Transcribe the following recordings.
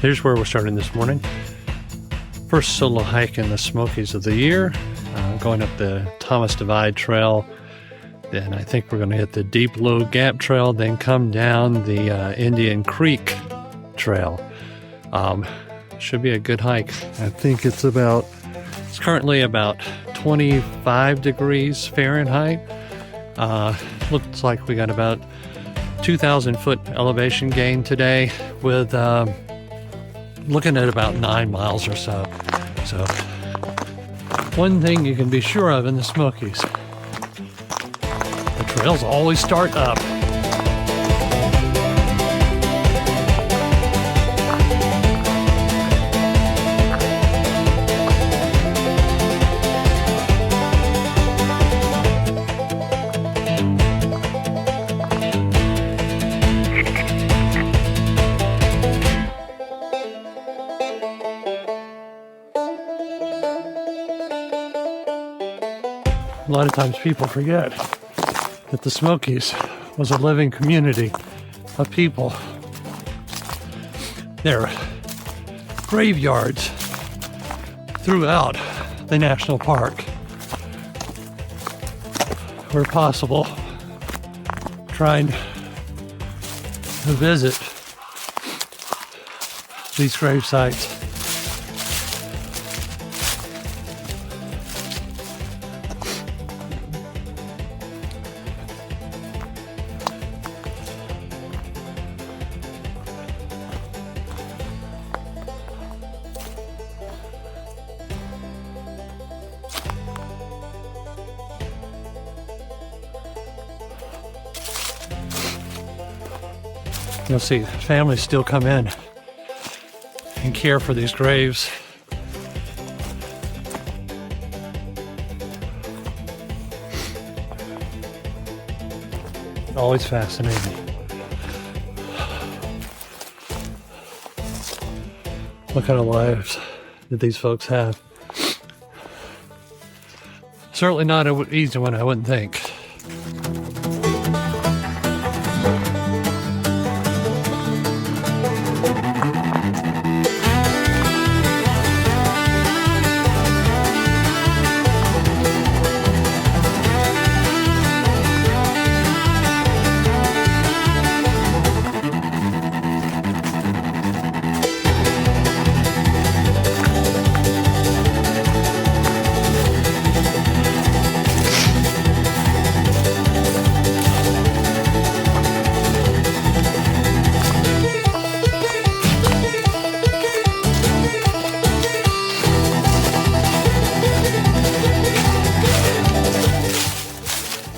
Here's where we're starting this morning. First solo hike in the Smokies of the year, going up the Thomas Divide Trail. Then I think we're going to hit the Deep Low Gap Trail, then come down the Indian Creek Trail. Should be a good hike. I think it's currently about 25 degrees Fahrenheit. Looks like we got about 2,000 foot elevation gain today with looking at about 9 miles or so. So one thing you can be sure of in the Smokies, the trails always start up. A lot of times people forget that the Smokies was a living community of people. There are graveyards throughout the national park where possible, trying to visit these grave sites. You'll see families still come in and care for these graves. Always fascinating. What kind of lives did these folks have? Certainly not an easy one, I wouldn't think.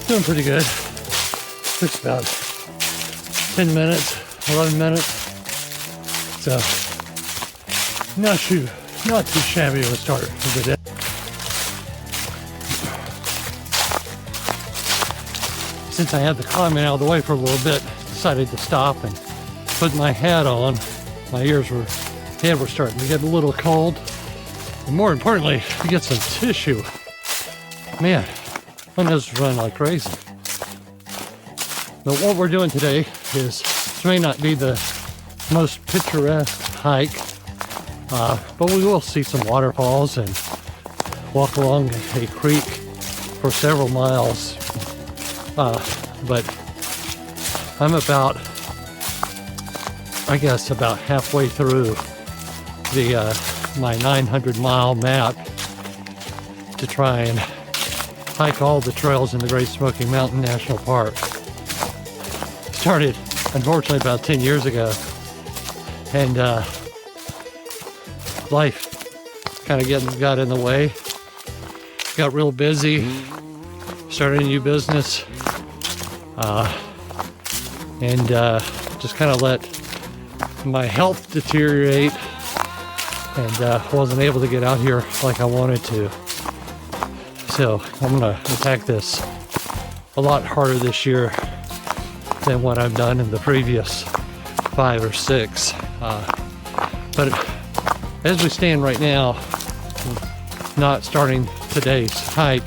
Doing pretty good. It's about 10 minutes, 11 minutes. So not too shabby of a start of the day. Since I had the climbing out of the way for a little bit, decided to stop and put my hat on. My head were starting to get a little cold. And more importantly, to get some tissue. Man, my nose is running like crazy. But what we're doing today is, this may not be the most picturesque hike, but we will see some waterfalls and walk along a creek for several miles. But I'm about halfway through my 900-mile map to try and hike all the trails in the Great Smoky Mountain National Park. Started, unfortunately, about 10 years ago, and life kind of got in the way. Got real busy, started a new business, and just kind of let my health deteriorate, and wasn't able to get out here like I wanted to. So I'm gonna attack this a lot harder this year than what I've done in the previous 5 or 6. But as we stand right now, not starting today's hike,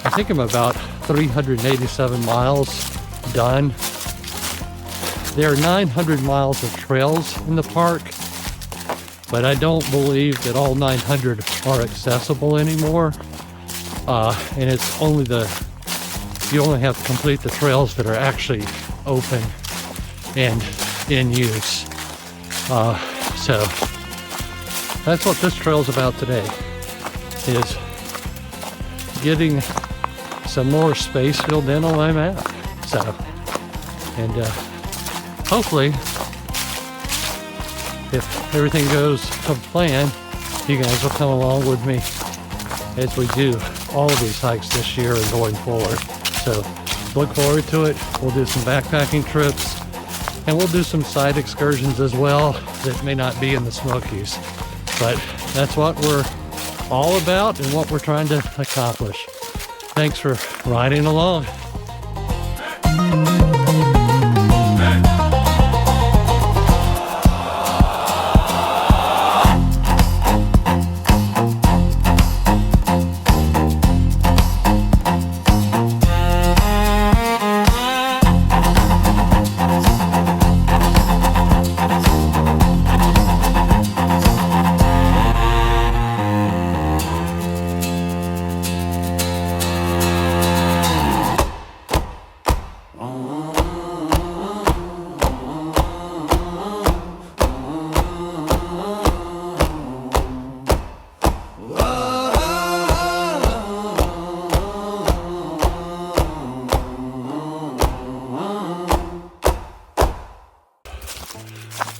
I think I'm about 387 miles done. There are 900 miles of trails in the park, but I don't believe that all 900 are accessible anymore. And it's only you only have to complete the trails that are actually open and in use. So that's what this trail is about today, is getting some more space filled in on my map. So, and hopefully, if everything goes to plan, you guys will come along with me as we do all of these hikes this year and going forward. So look forward to it. We'll do some backpacking trips, and we'll do some side excursions as well that may not be in the Smokies. But that's what we're all about and what we're trying to accomplish. Thanks for riding along.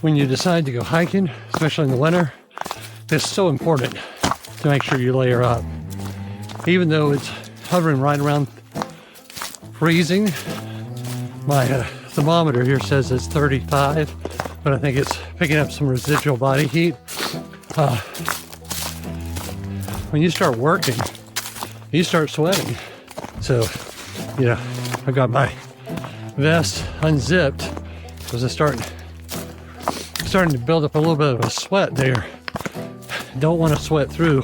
When you decide to go hiking, especially in the winter, it's so important to make sure you layer up. Even though it's hovering right around freezing, my thermometer here says it's 35, but I think it's picking up some residual body heat. When you start working, you start sweating. So, you know, I got my vest unzipped because I starting to build up a little bit of a sweat there. Don't want to sweat through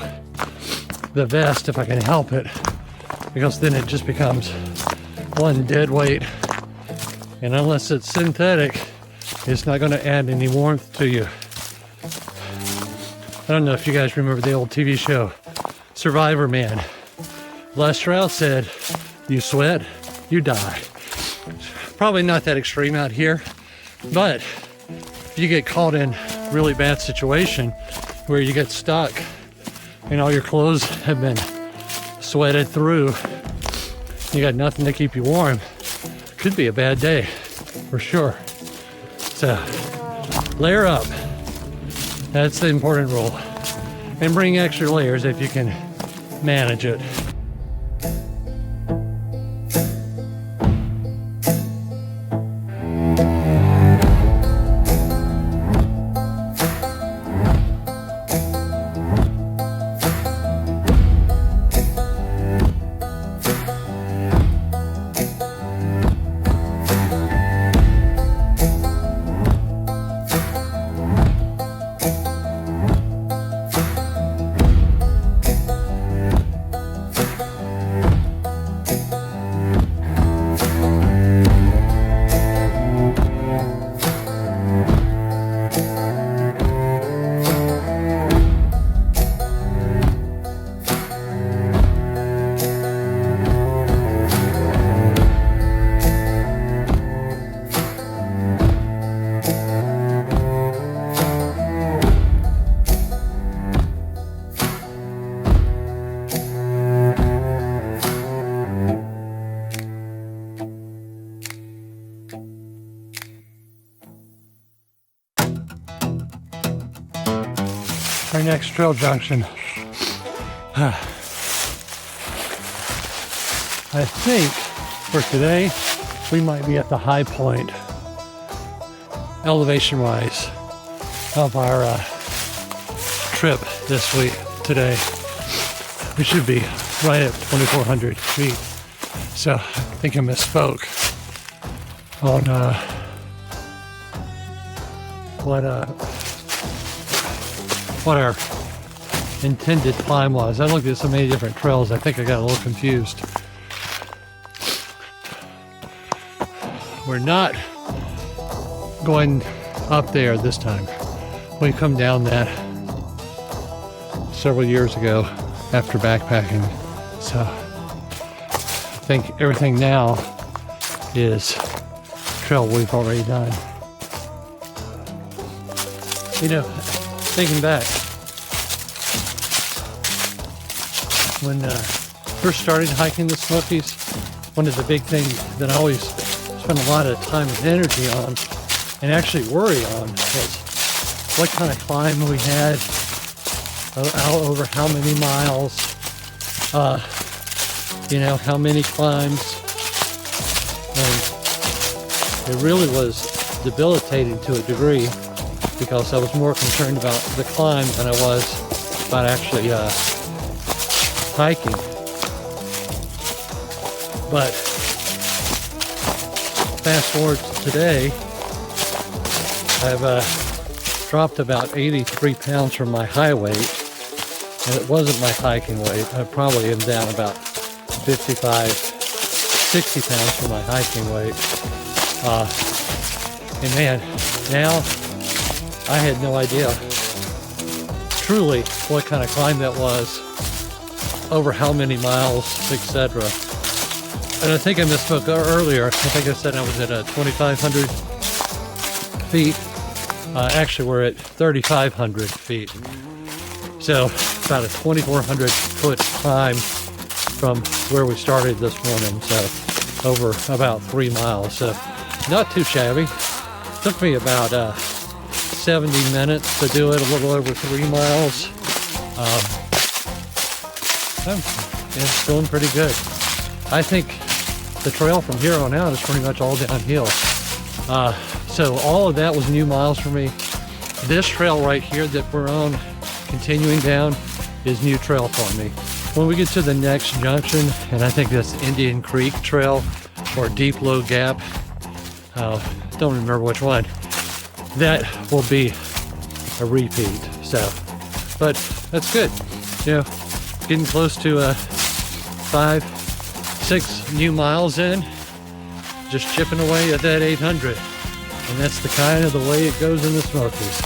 the vest if I can help it, because then it just becomes one dead weight, and unless it's synthetic, it's not going to add any warmth to you. I don't know if you guys remember the old TV show Survivor Man. Les Strauss said, you sweat, you die. Probably not that extreme out here, but you get caught in a really bad situation where you get stuck and all your clothes have been sweated through, you got nothing to keep you warm, could be a bad day for sure. So layer up, that's the important rule, and bring extra layers if you can manage it. Our next trail junction. I think for today we might be at the high point elevation wise of our trip this week today. We should be right at 2,400 feet. So I think I misspoke on what our intended climb was. I looked at so many different trails, I think I got a little confused. We're not going up there this time. We come down that several years ago after backpacking. So I think everything now is trail we've already done. You know, thinking back, when first started hiking the Smokies, one of the big things that I always spent a lot of time and energy on and actually worry on was what kind of climb we had, over how many miles, you know, how many climbs. And it really was debilitating to a degree because I was more concerned about the climb than I was about actually hiking. But fast forward to today, I've dropped about 83 pounds from my high weight, and it wasn't my hiking weight. I probably am down about 55, 60 pounds from my hiking weight. And man, now I had no idea truly what kind of climb that was, over how many miles, etc. And I think I misspoke earlier. I think I said I was at 2,500 feet. Actually, we're at 3,500 feet. So about a 2,400 foot climb from where we started this morning. So over about 3 miles. So not too shabby. Took me about 70 minutes to do it, a little over 3 miles. It's going pretty good. I think the trail from here on out is pretty much all downhill. So all of that was new miles for me. This trail right here that we're on, continuing down, is new trail for me. When we get to the next junction, and I think that's Indian Creek Trail or Deep Low Gap, don't remember which one, that will be a repeat. So, but that's good. You know, getting close to 5, 6 new miles in, just chipping away at that 800. And that's the kind of the way it goes in the Smokies.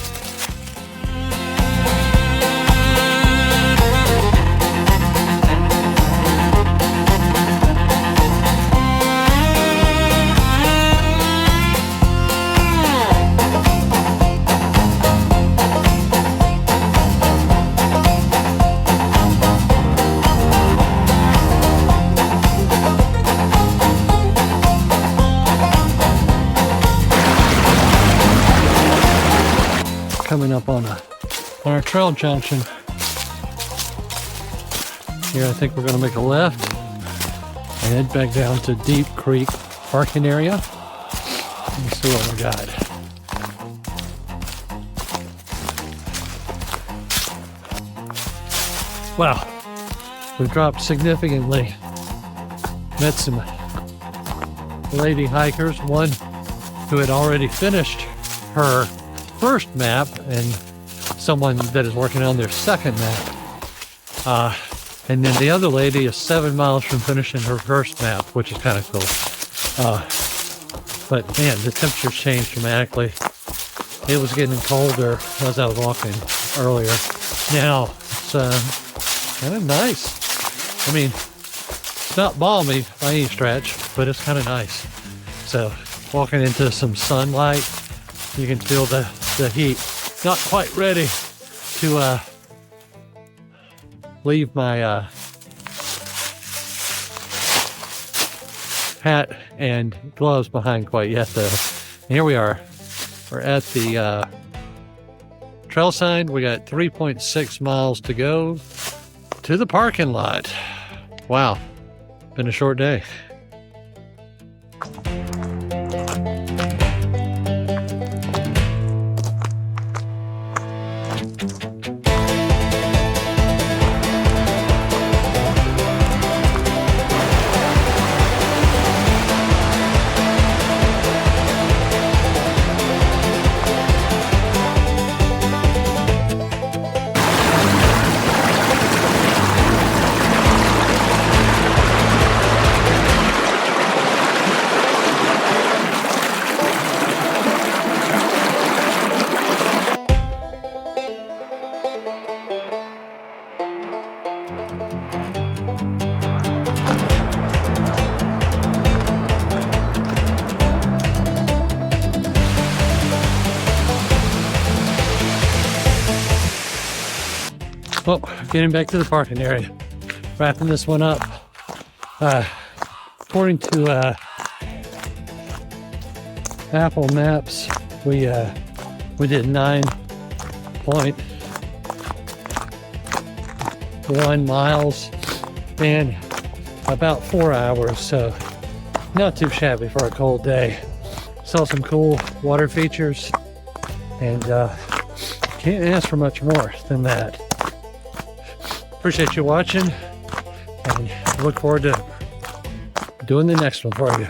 Coming up on our trail junction here, I think we're going to make a left and head back down to Deep Creek parking area. Let's see what we got. Wow, we've dropped significantly. Met some lady hikers, one who had already finished her first map and someone that is working on their second map. And then the other lady is 7 miles from finishing her first map, which is kind of cool. But man, the temperatures changed dramatically. It was getting colder as I was walking earlier. Now it's kind of nice. I mean, it's not balmy by any stretch, but it's kind of nice. So walking into some sunlight, you can feel the heat. Not quite ready to leave my hat and gloves behind quite yet though. And here we are. We're at the trail sign. We got 3.6 miles to go to the parking lot. Wow, been a short day. Well, getting back to the parking area, wrapping this one up. According to Apple Maps, we did 9.1 miles in about 4 hours, so not too shabby for a cold day. Saw some cool water features, and can't ask for much more than that. Appreciate you watching, and look forward to doing the next one for you.